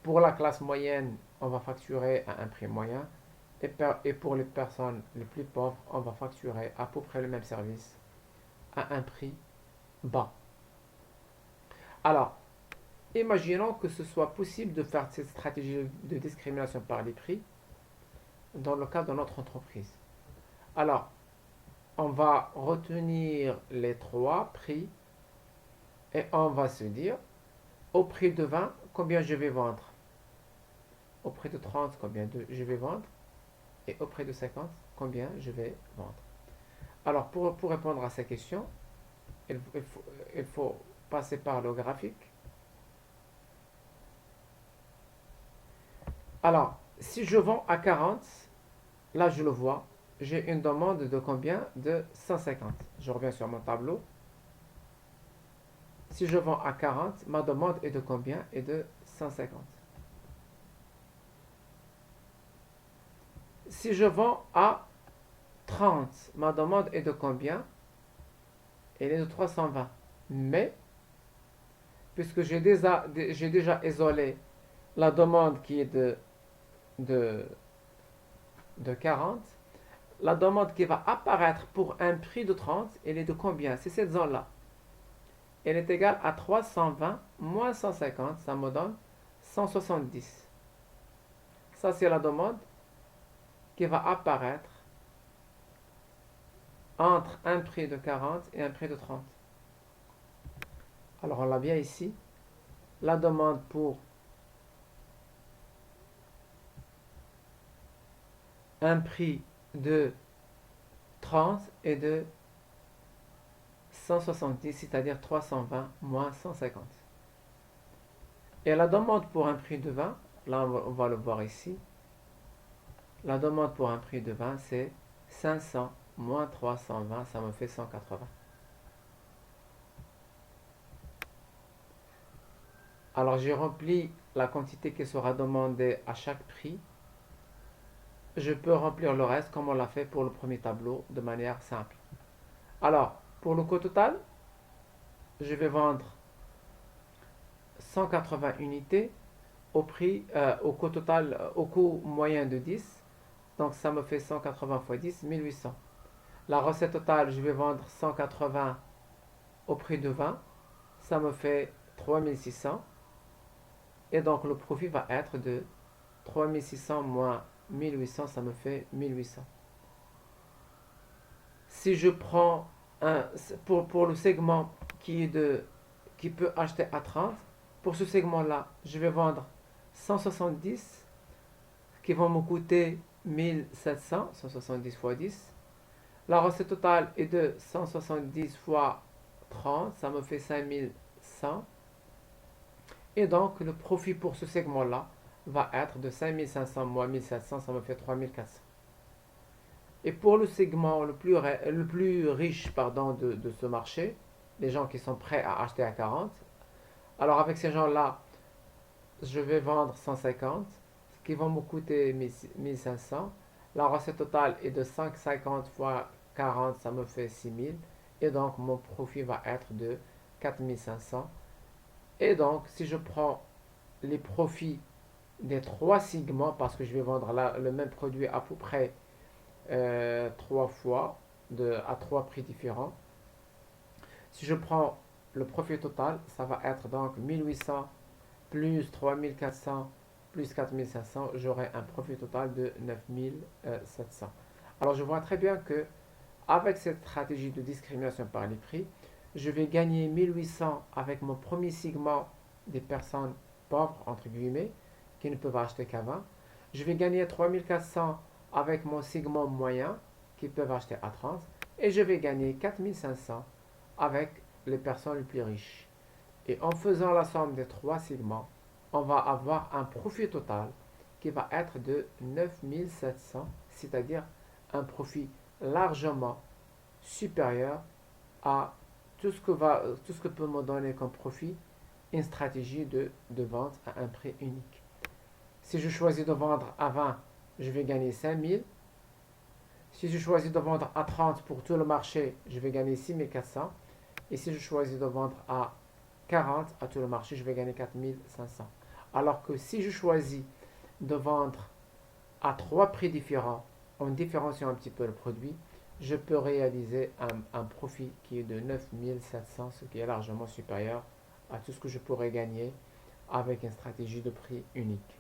Pour la classe moyenne, on va facturer à un prix moyen. Et pour les personnes les plus pauvres, on va facturer à peu près le même service à un prix bas. Alors, imaginons que ce soit possible de faire cette stratégie de discrimination par les prix dans le cadre de notre entreprise. Alors, on va retenir les trois prix et on va se dire, au prix de 20, combien je vais vendre? Au prix de 30, je vais vendre? Et au prix de 50, combien je vais vendre? Alors, pour répondre à ces questions, il faut passer par le graphique. Alors, si je vends à 40, là je le vois, j'ai une demande de combien? De 150. Je reviens sur mon tableau. Si je vends à 40, ma demande est de combien? Est de 150. Si je vends à 30, ma demande est de combien? Elle est de 320. Mais, puisque j'ai déjà isolé la demande qui est de, de 40, la demande qui va apparaître pour un prix de 30, elle est de combien? C'est cette zone-là. Elle est égale à 320 moins 150, ça me donne 170. Ça, c'est la demande qui va apparaître entre un prix de 40 et un prix de 30. Alors, on l'a bien ici. La demande pour un prix de 30 est de 170, c'est-à-dire 320 moins 150. Et la demande pour un prix de 20, là on va le voir ici, la demande pour un prix de 20 c'est 500 moins 320, ça me fait 180. Alors j'ai rempli la quantité qui sera demandée à chaque prix. Je peux remplir le reste comme on l'a fait pour le premier tableau de manière simple. Alors, pour le coût total, je vais vendre 180 unités au coût total, au coût moyen de 10. Donc ça me fait 180 fois 10, 1800. La recette totale, je vais vendre 180 au prix de 20. Ça me fait 3600. Et donc le profit va être de 3600 moins 1800, ça me fait 1800. Si je prends pour le segment qui peut acheter à 30, pour ce segment-là, je vais vendre 170 qui vont me coûter 1700, 170 fois 10. La recette totale est de 170 fois 30, ça me fait 5100. Et donc le profit pour ce segment-là va être de 5500 moins 1700, ça me fait 3400. Et pour le segment le plus riche de ce marché, les gens qui sont prêts à acheter à 40, alors avec ces gens-là, je vais vendre 150, qui vont me coûter 1500. La recette totale est de 550 fois 40, ça me fait 6000. Et donc mon profit va être de 4500. Et donc si je prends les profits des trois segments, parce que je vais vendre le même produit à peu près 3 fois à 3 prix différents. Si je prends le profit total, ça va être donc 1800 plus 3400 plus 4500, j'aurai un profit total de 9700. Alors je vois très bien que avec cette stratégie de discrimination par les prix, je vais gagner 1800 avec mon premier segment des personnes pauvres, entre guillemets, qui ne peuvent acheter qu'à 20. Je vais gagner 3400 avec mon segment moyen, qui peuvent acheter à 30. Et je vais gagner 4500 avec les personnes les plus riches. Et en faisant la somme des trois segments, on va avoir un profit total qui va être de 9700, c'est-à-dire un profit largement supérieur à tout ce que peut me donner comme profit une stratégie de vente à un prix unique. Si je choisis de vendre à 20, je vais gagner 5000. Si je choisis de vendre à 30 pour tout le marché, je vais gagner 6400. Et si je choisis de vendre à 40 à tout le marché, je vais gagner 4500. Alors que si je choisis de vendre à trois prix différents, en différenciant un petit peu le produit, je peux réaliser un profit qui est de 9700, ce qui est largement supérieur à tout ce que je pourrais gagner avec une stratégie de prix unique.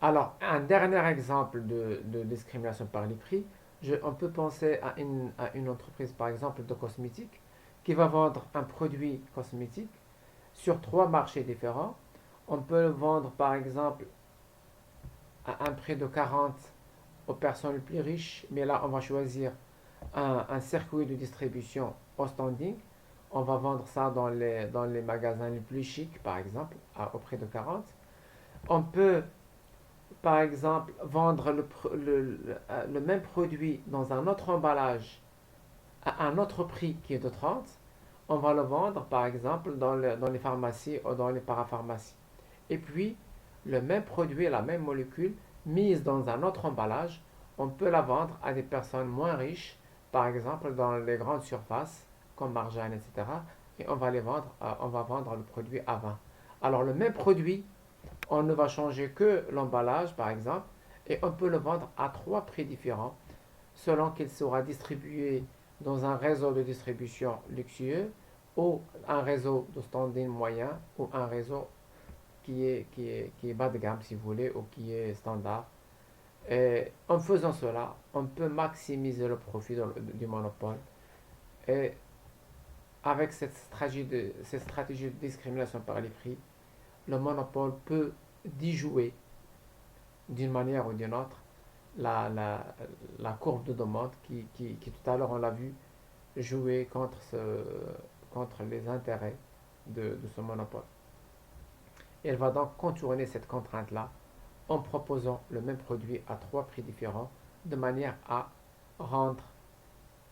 Alors, un dernier exemple de discrimination par les prix, on peut penser à une entreprise, par exemple, de cosmétiques, qui va vendre un produit cosmétique. sur 3 marchés différents. On peut le vendre par exemple à un prix de 40 aux personnes les plus riches, mais là on va choisir un circuit de distribution au standing. On va vendre ça dans les magasins les plus chics, par exemple, au prix de 40. On peut, par exemple, vendre le même produit dans un autre emballage à un autre prix qui est de 30. On va le vendre, par exemple, dans les pharmacies ou dans les parapharmacies. Et puis, le même produit, la même molécule, mise dans un autre emballage, on peut la vendre à des personnes moins riches, par exemple dans les grandes surfaces, comme Marjane, etc. Et on va vendre le produit à 20. Alors, le même produit, on ne va changer que l'emballage, par exemple, et on peut le vendre à 3 prix différents, selon qu'il sera distribué dans un réseau de distribution luxueux, ou un réseau de standing moyen, ou un réseau qui est bas de gamme, si vous voulez, ou qui est standard. Et en faisant cela, on peut maximiser le profit du monopole. Et avec cette stratégie de discrimination par les prix, le monopole peut déjouer d'une manière ou d'une autre la, la courbe de demande qui, tout à l'heure on l'a vu, jouer contre les intérêts de ce monopole. Et elle va donc contourner cette contrainte-là en proposant le même produit à 3 prix différents de manière à rendre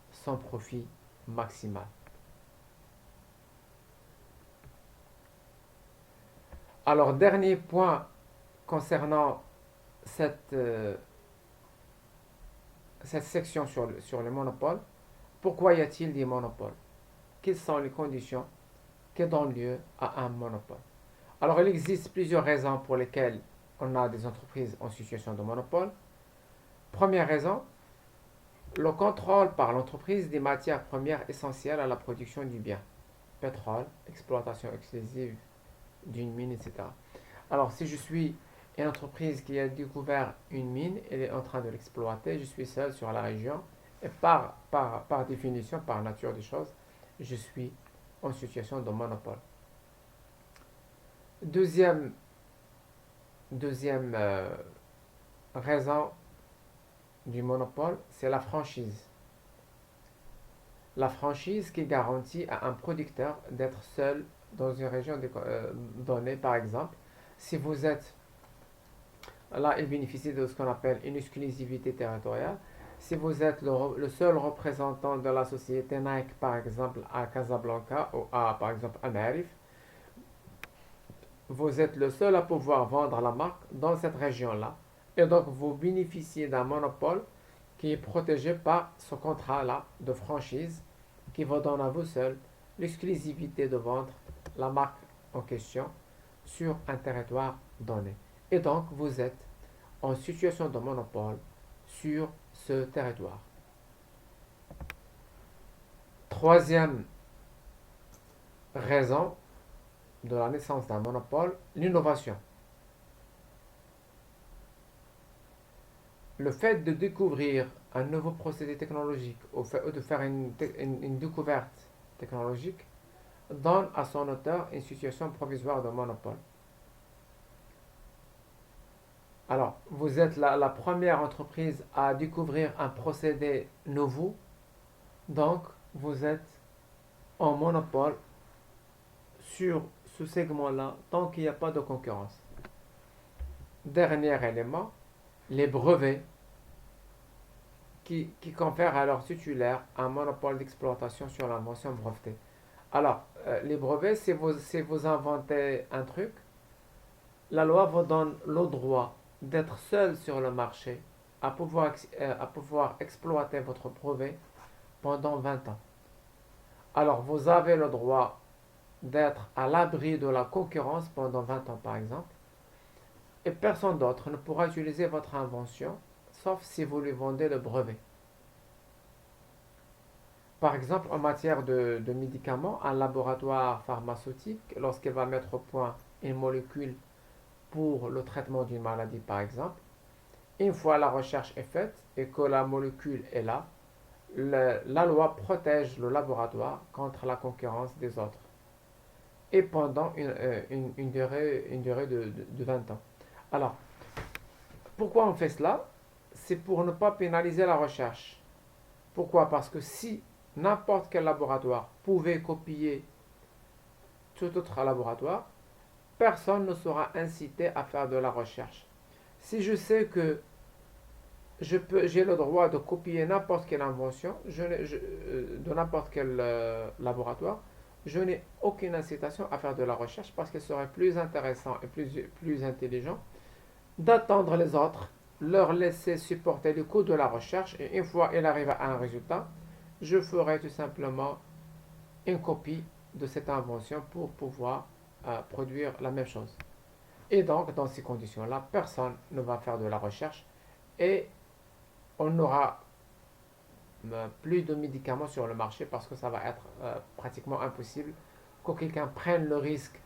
son profit maximal. Alors, dernier point concernant cette section sur les monopoles. Pourquoi y a-t-il des monopoles? Quelles sont les conditions qui donnent lieu à un monopole? Alors, il existe plusieurs raisons pour lesquelles on a des entreprises en situation de monopole. Première raison, le contrôle par l'entreprise des matières premières essentielles à la production du bien. Pétrole, exploitation exclusive d'une mine, etc. Alors, si je suis une entreprise qui a découvert une mine, elle est en train de l'exploiter, je suis seul sur la région, et par définition, par nature des choses, je suis en situation de monopole. Deuxième raison du monopole, c'est la franchise. La franchise qui garantit à un producteur d'être seul dans une région donnée, par exemple. Si vous êtes là, il bénéficie de ce qu'on appelle une exclusivité territoriale. Si vous êtes le seul représentant de la société Nike, par exemple, à Casablanca ou par exemple, à Marif, vous êtes le seul à pouvoir vendre la marque dans cette région-là. Et donc, vous bénéficiez d'un monopole qui est protégé par ce contrat-là de franchise qui vous donne à vous seul l'exclusivité de vendre la marque en question sur un territoire donné. Et donc, vous êtes en situation de monopole sur ce territoire. Troisième raison de la naissance d'un monopole, l'innovation. Le fait de découvrir un nouveau procédé technologique ou de faire une découverte technologique donne à son auteur une situation provisoire de monopole. Alors, vous êtes la première entreprise à découvrir un procédé nouveau, donc vous êtes en monopole sur ce segment-là tant qu'il n'y a pas de concurrence. Dernier élément, les brevets qui confèrent à leur titulaire un monopole d'exploitation sur l'invention brevetée. Alors, les brevets, si vous inventez un truc, la loi vous donne le droit d'être seul sur le marché, à pouvoir exploiter votre brevet pendant 20 ans. Alors, vous avez le droit d'être à l'abri de la concurrence pendant 20 ans, par exemple, et personne d'autre ne pourra utiliser votre invention, sauf si vous lui vendez le brevet. Par exemple, en matière de médicaments, un laboratoire pharmaceutique, lorsqu'il va mettre au point une molécule pour le traitement d'une maladie, par exemple, une fois la recherche est faite et que la molécule est là, la loi protège le laboratoire contre la concurrence des autres. et pendant une durée de 20 ans. Alors, pourquoi on fait cela? C'est pour ne pas pénaliser la recherche. Pourquoi? Parce que si n'importe quel laboratoire pouvait copier tout autre laboratoire, personne ne sera incité à faire de la recherche. Si je sais que j'ai le droit de copier n'importe quelle invention de n'importe quel laboratoire, je n'ai aucune incitation à faire de la recherche parce qu'il serait plus intéressant et plus intelligent d'attendre les autres, leur laisser supporter le coût de la recherche et une fois il arrive à un résultat, je ferai tout simplement une copie de cette invention pour pouvoir produire la même chose. Et donc, dans ces conditions-là, personne ne va faire de la recherche et on n'aura plus de médicaments sur le marché parce que ça va être pratiquement impossible que quelqu'un prenne le risque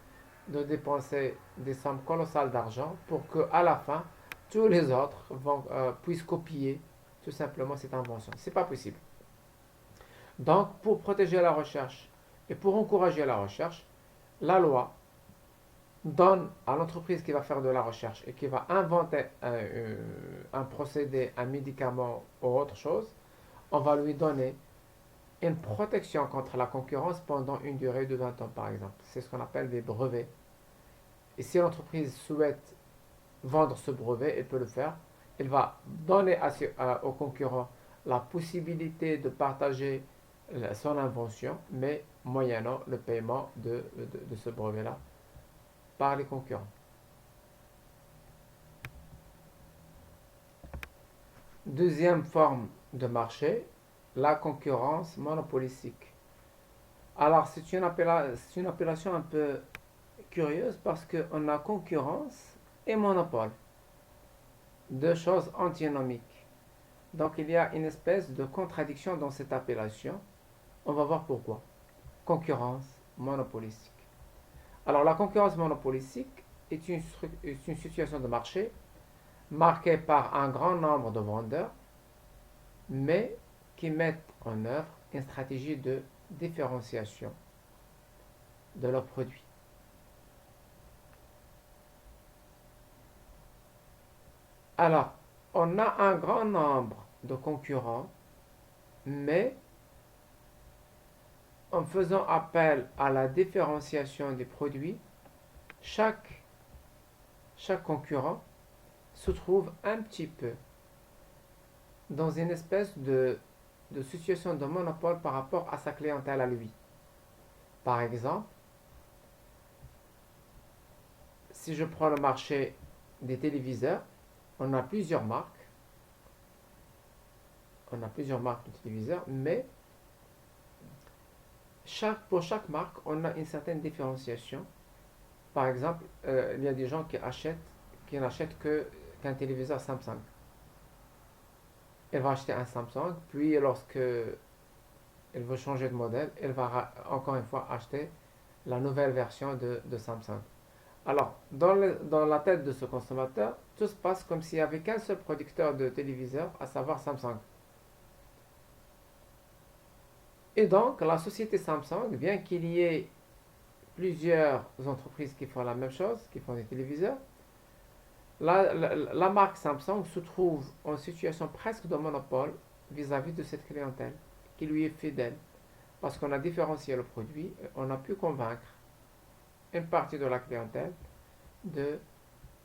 de dépenser des sommes colossales d'argent pour que à la fin tous les autres puissent copier tout simplement cette invention. C'est pas possible. Donc, pour protéger la recherche et pour encourager la recherche, la loi donne à l'entreprise qui va faire de la recherche et qui va inventer un procédé, un médicament ou autre chose, on va lui donner une protection contre la concurrence pendant une durée de 20 ans, par exemple. C'est ce qu'on appelle des brevets. Et si l'entreprise souhaite vendre ce brevet, elle peut le faire. Elle va donner aux concurrents la possibilité de partager son invention, mais moyennant le paiement de ce brevet-là par les concurrents. Deuxième forme de marché, la concurrence monopolistique. Alors, c'est une appellation un peu curieuse parce qu'on a concurrence et monopole, deux choses antinomiques. Donc, il y a une espèce de contradiction dans cette appellation. On va voir pourquoi. Concurrence monopolistique. Alors, la concurrence monopolistique est une situation de marché marquée par un grand nombre de vendeurs, mais qui mettent en œuvre une stratégie de différenciation de leurs produits. Alors, on a un grand nombre de concurrents, mais en faisant appel à la différenciation des produits, chaque concurrent se trouve un petit peu dans une espèce de situation de monopole par rapport à sa clientèle à lui. Par exemple, si je prends le marché des téléviseurs, on a plusieurs marques. On a plusieurs marques de téléviseurs, mais pour chaque marque, on a une certaine différenciation. Par exemple, il y a des gens qui n'achètent qu'un téléviseur Samsung. Elle va acheter un Samsung, puis lorsque elle veut changer de modèle, elle va encore une fois acheter la nouvelle version de Samsung. Alors, dans la tête de ce consommateur, tout se passe comme s'il n'y avait qu'un seul producteur de téléviseurs, à savoir Samsung. Et donc, la société Samsung, bien qu'il y ait plusieurs entreprises qui font la même chose, qui font des téléviseurs, la marque Samsung se trouve en situation presque de monopole vis-à-vis de cette clientèle qui lui est fidèle. Parce qu'on a différencié le produit, on a pu convaincre une partie de la clientèle de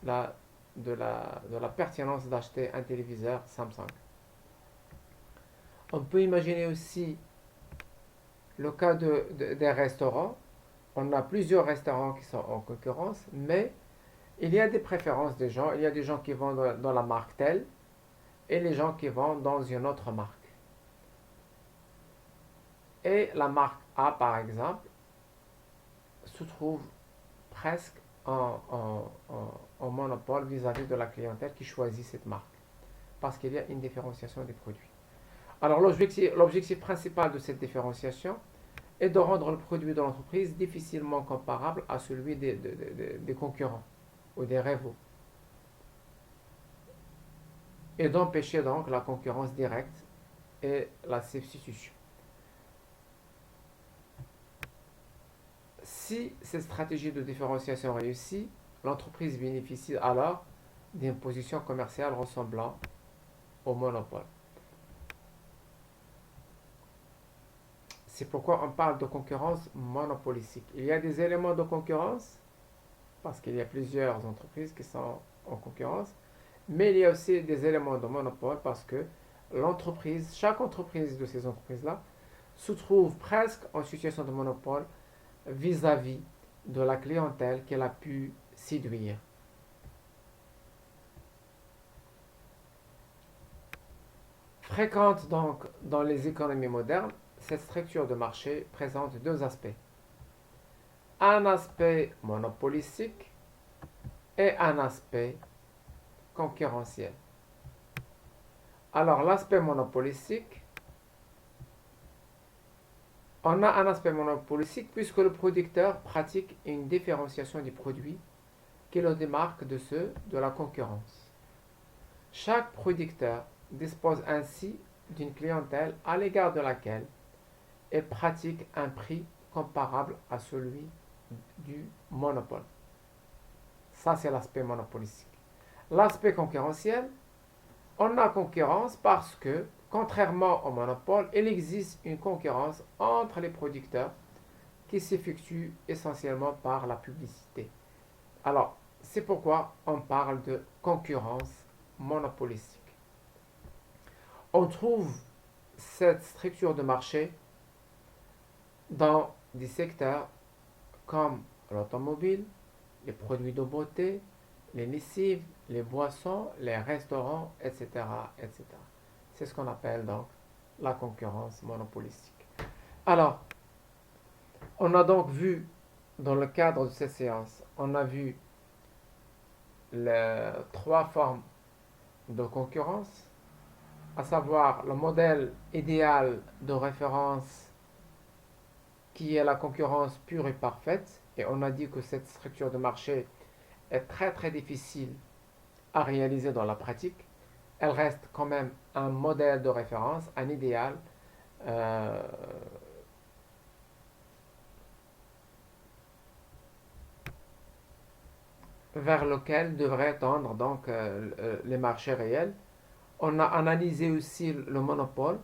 la, de la pertinence d'acheter un téléviseur Samsung. On peut imaginer aussi le cas des restaurants. On a plusieurs restaurants qui sont en concurrence, mais il y a des préférences des gens. Il y a des gens qui vont dans la marque telle et les gens qui vont dans une autre marque. Et la marque A, par exemple, se trouve presque en monopole vis-à-vis de la clientèle qui choisit cette marque. Parce qu'il y a une différenciation des produits. Alors l'objectif principal de cette différenciation est de rendre le produit de l'entreprise difficilement comparable à celui des concurrents ou des rivaux. Et d'empêcher donc la concurrence directe et la substitution. Si cette stratégie de différenciation réussit, l'entreprise bénéficie alors d'une position commerciale ressemblant au monopole. C'est pourquoi on parle de concurrence monopolistique. Il y a des éléments de concurrence, parce qu'il y a plusieurs entreprises qui sont en concurrence, mais il y a aussi des éléments de monopole parce que chaque entreprise de ces entreprises-là se trouve presque en situation de monopole vis-à-vis de la clientèle qu'elle a pu séduire. Fréquente donc dans les économies modernes, cette structure de marché présente deux aspects. Un aspect monopolistique et un aspect concurrentiel. Alors l'aspect monopolistique, on a un aspect monopolistique puisque le producteur pratique une différenciation du produit qui le démarque de ceux de la concurrence. Chaque producteur dispose ainsi d'une clientèle à l'égard de laquelle il pratique un prix comparable à celui du monopole. Ça, c'est l'aspect monopolistique. L'aspect concurrentiel, on a concurrence parce que, contrairement au monopole, il existe une concurrence entre les producteurs qui s'effectue essentiellement par la publicité. Alors, c'est pourquoi on parle de concurrence monopolistique. On trouve cette structure de marché dans des secteurs comme l'automobile, les produits de beauté, les lessives, les boissons, les restaurants, etc., etc. C'est ce qu'on appelle donc la concurrence monopolistique. Alors, on a donc vu, dans le cadre de cette séance, on a vu les trois formes de concurrence, à savoir le modèle idéal de référence qui est la concurrence pure et parfaite. Et on a dit que cette structure de marché est très très difficile à réaliser dans la pratique. Elle reste quand même un modèle de référence, un idéal vers lequel devraient tendre donc les marchés réels. On a analysé aussi le monopole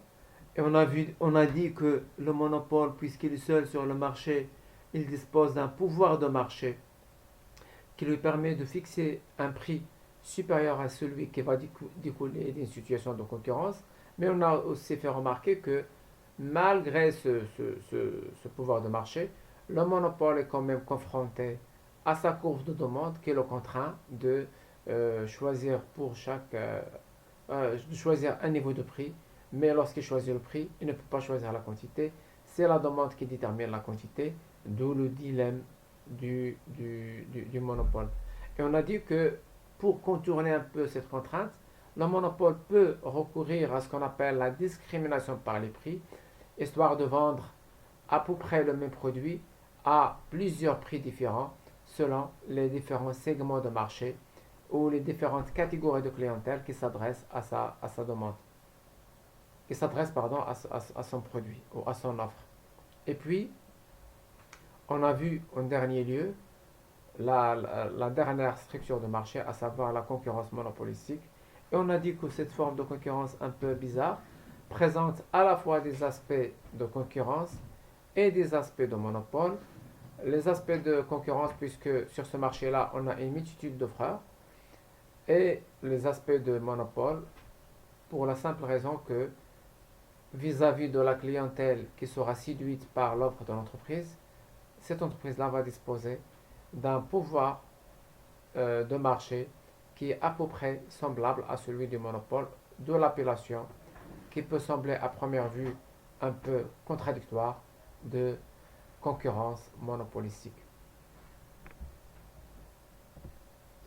et on a dit que le monopole, puisqu'il est seul sur le marché, il dispose d'un pouvoir de marché qui lui permet de fixer un prix supérieur à celui qui va découler d'une situation de concurrence. Mais on a aussi fait remarquer que malgré ce pouvoir de marché, le monopole est quand même confronté à sa courbe de demande qui le contraint de choisir de choisir un niveau de prix, mais lorsqu'il choisit le prix, il ne peut pas choisir la quantité. C'est la demande qui détermine la quantité, d'où le dilemme du monopole. Et on a dit que pour contourner un peu cette contrainte, le monopole peut recourir à ce qu'on appelle la discrimination par les prix, histoire de vendre à peu près le même produit à plusieurs prix différents selon les différents segments de marché ou les différentes catégories de clientèle qui s'adressent à sa demande, qui s'adressent pardon, à son produit ou à son offre. Et puis, on a vu en dernier lieu la dernière structure de marché, à savoir la concurrence monopolistique. Et on a dit que cette forme de concurrence un peu bizarre présente à la fois des aspects de concurrence et des aspects de monopole. Les aspects de concurrence, puisque sur ce marché-là, on a une multitude d'offreurs, et les aspects de monopole, pour la simple raison que vis-à-vis de la clientèle qui sera séduite par l'offre de l'entreprise, cette entreprise-là va disposer d'un pouvoir de marché qui est à peu près semblable à celui du monopole, de l'appellation qui peut sembler à première vue un peu contradictoire de concurrence monopolistique.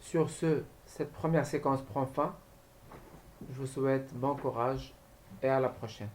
Sur ce, cette première séquence prend fin. Je vous souhaite bon courage et à la prochaine.